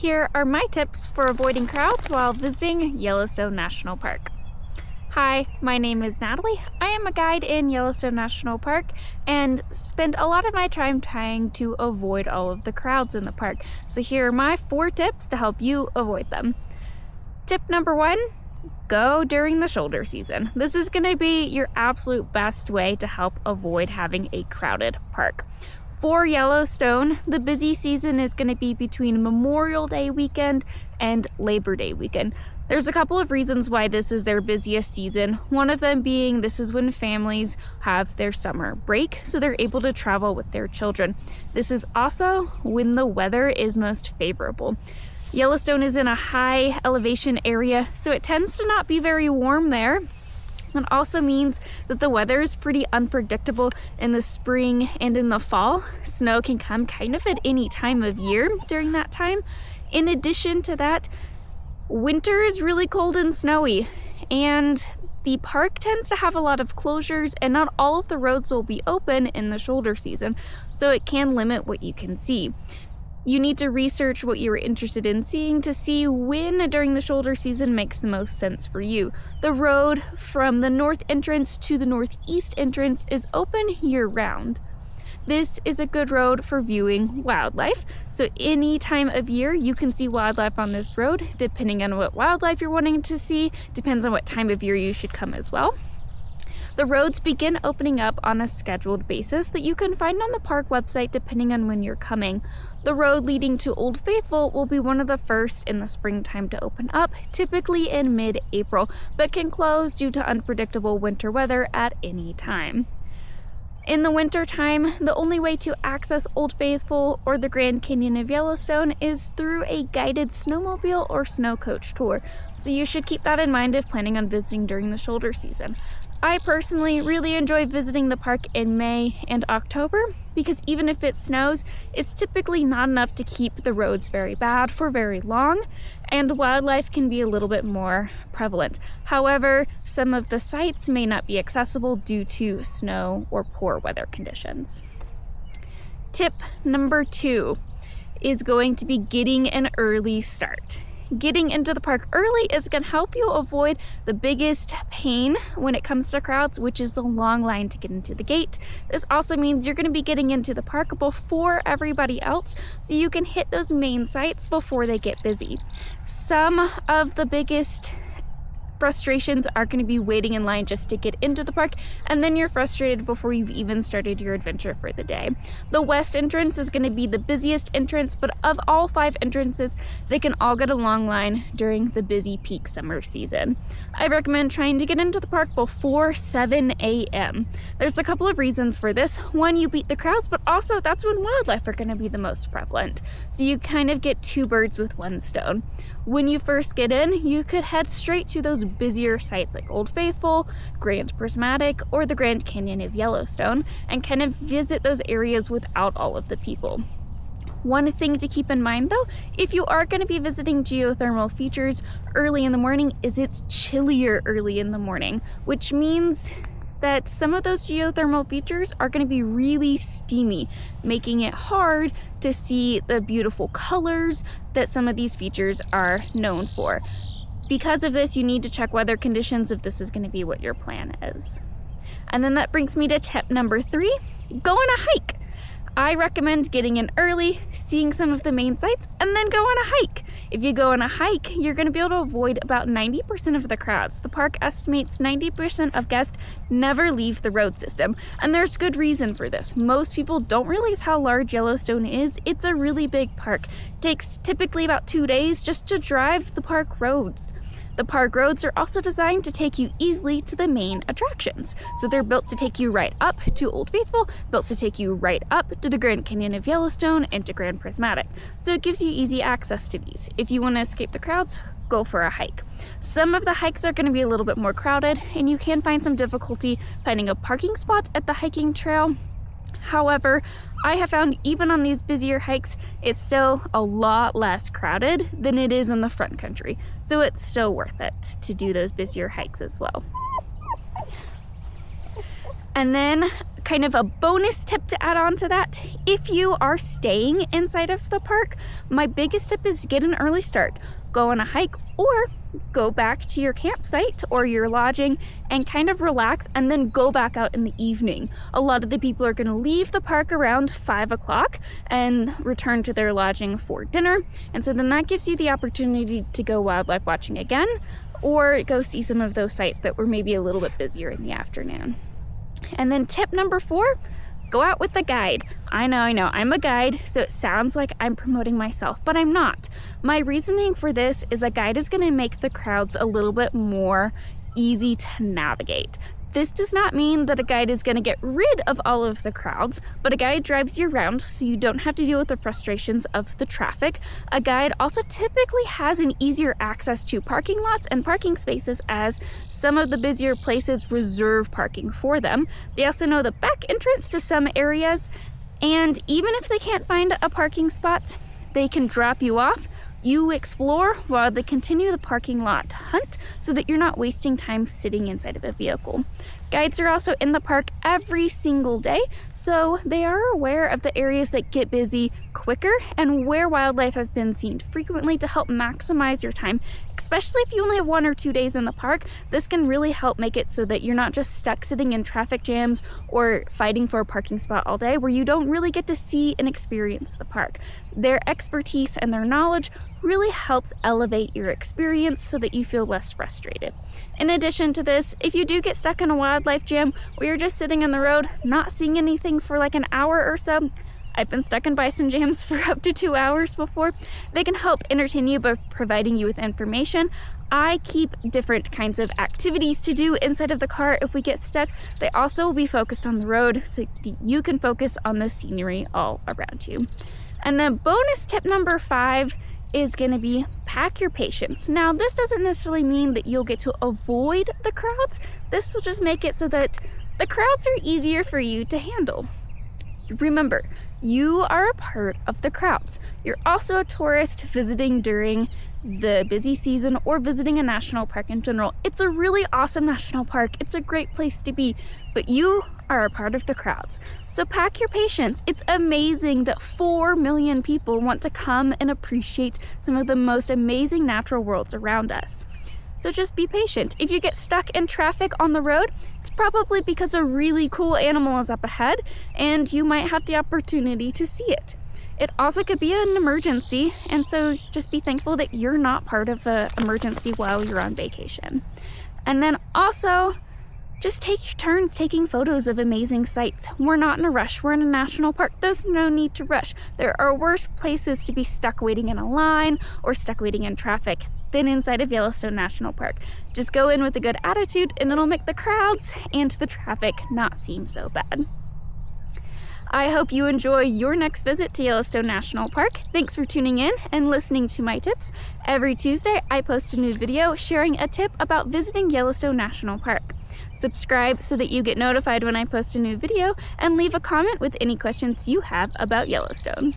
Here are my tips for avoiding crowds while visiting Yellowstone National Park. Hi, my name is Natalie. I am a guide in Yellowstone National Park and spend a lot of my time trying to avoid all of the crowds in the park. So here are my 4 tips to help you avoid them. Tip number 1, go during the shoulder season. This is going to be your absolute best way to help avoid having a crowded park. For Yellowstone, the busy season is going to be between Memorial Day weekend and Labor Day weekend. There's a couple of reasons why this is their busiest season. One of them being this is when families have their summer break, so they're able to travel with their children. This is also when the weather is most favorable. Yellowstone is in a high elevation area, so it tends to not be very warm there. That also means that the weather is pretty unpredictable in the spring and in the fall. Snow can come kind of at any time of year during that time. In addition to that, winter is really cold and snowy, and the park tends to have a lot of closures, and not all of the roads will be open in the shoulder season, so it can limit what you can see. You need to research what you're interested in seeing to see when during the shoulder season makes the most sense for you. The road from the north entrance to the northeast entrance is open year-round. This is a good road for viewing wildlife, so any time of year you can see wildlife on this road. Depending on what wildlife you're wanting to see, depends on what time of year you should come as well. The roads begin opening up on a scheduled basis that you can find on the park website depending on when you're coming. The road leading to Old Faithful will be one of the first in the springtime to open up, typically in mid-April, but can close due to unpredictable winter weather at any time. In the winter time, the only way to access Old Faithful or the Grand Canyon of Yellowstone is through a guided snowmobile or snow coach tour, so you should keep that in mind if planning on visiting during the shoulder season. I personally really enjoy visiting the park in May and October because even if it snows, it's typically not enough to keep the roads very bad for very long, and wildlife can be a little bit more prevalent. However, some of the sites may not be accessible due to snow or poor weather conditions. Tip number 2 is going to be getting an early start. Getting into the park early is going to help you avoid the biggest pain when it comes to crowds, which is the long line to get into the gate. This also means you're going to be getting into the park before everybody else, so you can hit those main sites before they get busy. Some of the biggest frustrations are going to be waiting in line just to get into the park, and then you're frustrated before you've even started your adventure for the day. The west entrance is going to be the busiest entrance, but of all 5 entrances, they can all get a long line during the busy peak summer season. I recommend trying to get into the park before 7 a.m. There's a couple of reasons for this. One, you beat the crowds, but also that's when wildlife are going to be the most prevalent. So you kind of get 2 birds with 1 stone. When you first get in, you could head straight to those busier sites like Old Faithful, Grand Prismatic, or the Grand Canyon of Yellowstone, and kind of visit those areas without all of the people. One thing to keep in mind though, if you are going to be visiting geothermal features early in the morning, is it's chillier early in the morning, which means that some of those geothermal features are going to be really steamy, making it hard to see the beautiful colors that some of these features are known for. Because of this, you need to check weather conditions if this is going to be what your plan is. And then that brings me to tip number 3, go on a hike. I recommend getting in early, seeing some of the main sites, and then go on a hike. If you go on a hike, you're going to be able to avoid about 90% of the crowds. The park estimates 90% of guests never leave the road system, and there's good reason for this. Most people don't realize how large Yellowstone is. It's a really big park. It takes typically about 2 days just to drive the park roads. The park roads are also designed to take you easily to the main attractions. So they're built to take you right up to Old Faithful, built to take you right up to the Grand Canyon of Yellowstone and to Grand Prismatic. So it gives you easy access to these. If you want to escape the crowds, go for a hike. Some of the hikes are going to be a little bit more crowded, and you can find some difficulty finding a parking spot at the hiking trail. However, I have found even on these busier hikes, it's still a lot less crowded than it is in the front country. So it's still worth it to do those busier hikes as well. And then kind of a bonus tip to add on to that, if you are staying inside of the park, my biggest tip is get an early start. Go on a hike or go back to your campsite or your lodging and kind of relax and then go back out in the evening. A lot of the people are going to leave the park around 5 o'clock and return to their lodging for dinner. And so then that gives you the opportunity to go wildlife watching again or go see some of those sites that were maybe a little bit busier in the afternoon. And then tip number 4, go out with a guide. I know, I'm a guide, so it sounds like I'm promoting myself, but I'm not. My reasoning for this is a guide is going to make the crowds a little bit more easy to navigate. This does not mean that a guide is going to get rid of all of the crowds, but a guide drives you around so you don't have to deal with the frustrations of the traffic. A guide also typically has an easier access to parking lots and parking spaces as some of the busier places reserve parking for them. They also know the back entrance to some areas, and even if they can't find a parking spot, they can drop you off. You explore while they continue the parking lot hunt so that you're not wasting time sitting inside of a vehicle. Guides are also in the park every single day, so they are aware of the areas that get busy quicker and where wildlife have been seen frequently to help maximize your time. Especially if you only have 1 or 2 days in the park, this can really help make it so that you're not just stuck sitting in traffic jams or fighting for a parking spot all day where you don't really get to see and experience the park. Their expertise and their knowledge really helps elevate your experience so that you feel less frustrated. In addition to this, if you do get stuck in a wildlife jam where you're just sitting on the road, not seeing anything for like an hour or so, I've been stuck in bison jams for up to 2 hours before. They can help entertain you by providing you with information. I keep different kinds of activities to do inside of the car if we get stuck. They also will be focused on the road so that you can focus on the scenery all around you. And then bonus tip number 5 is going to be pack your patience. Now, this doesn't necessarily mean that you'll get to avoid the crowds. This will just make it so that the crowds are easier for you to handle. Remember, you are a part of the crowds. You're also a tourist visiting during the busy season or visiting a national park in general. It's a really awesome national park. It's a great place to be, but you are a part of the crowds. So pack your patience. It's amazing that 4 million people want to come and appreciate some of the most amazing natural worlds around us. So just be patient. If you get stuck in traffic on the road, it's probably because a really cool animal is up ahead and you might have the opportunity to see it. It also could be an emergency, and so just be thankful that you're not part of an emergency while you're on vacation. And then also, just take your turns taking photos of amazing sights. We're not in a rush. We're in a national park. There's no need to rush. There are worse places to be stuck waiting in a line or stuck waiting in traffic than inside of Yellowstone National Park. Just go in with a good attitude and it'll make the crowds and the traffic not seem so bad. I hope you enjoy your next visit to Yellowstone National Park. Thanks for tuning in and listening to my tips. Every Tuesday, I post a new video sharing a tip about visiting Yellowstone National Park. Subscribe so that you get notified when I post a new video, and leave a comment with any questions you have about Yellowstone.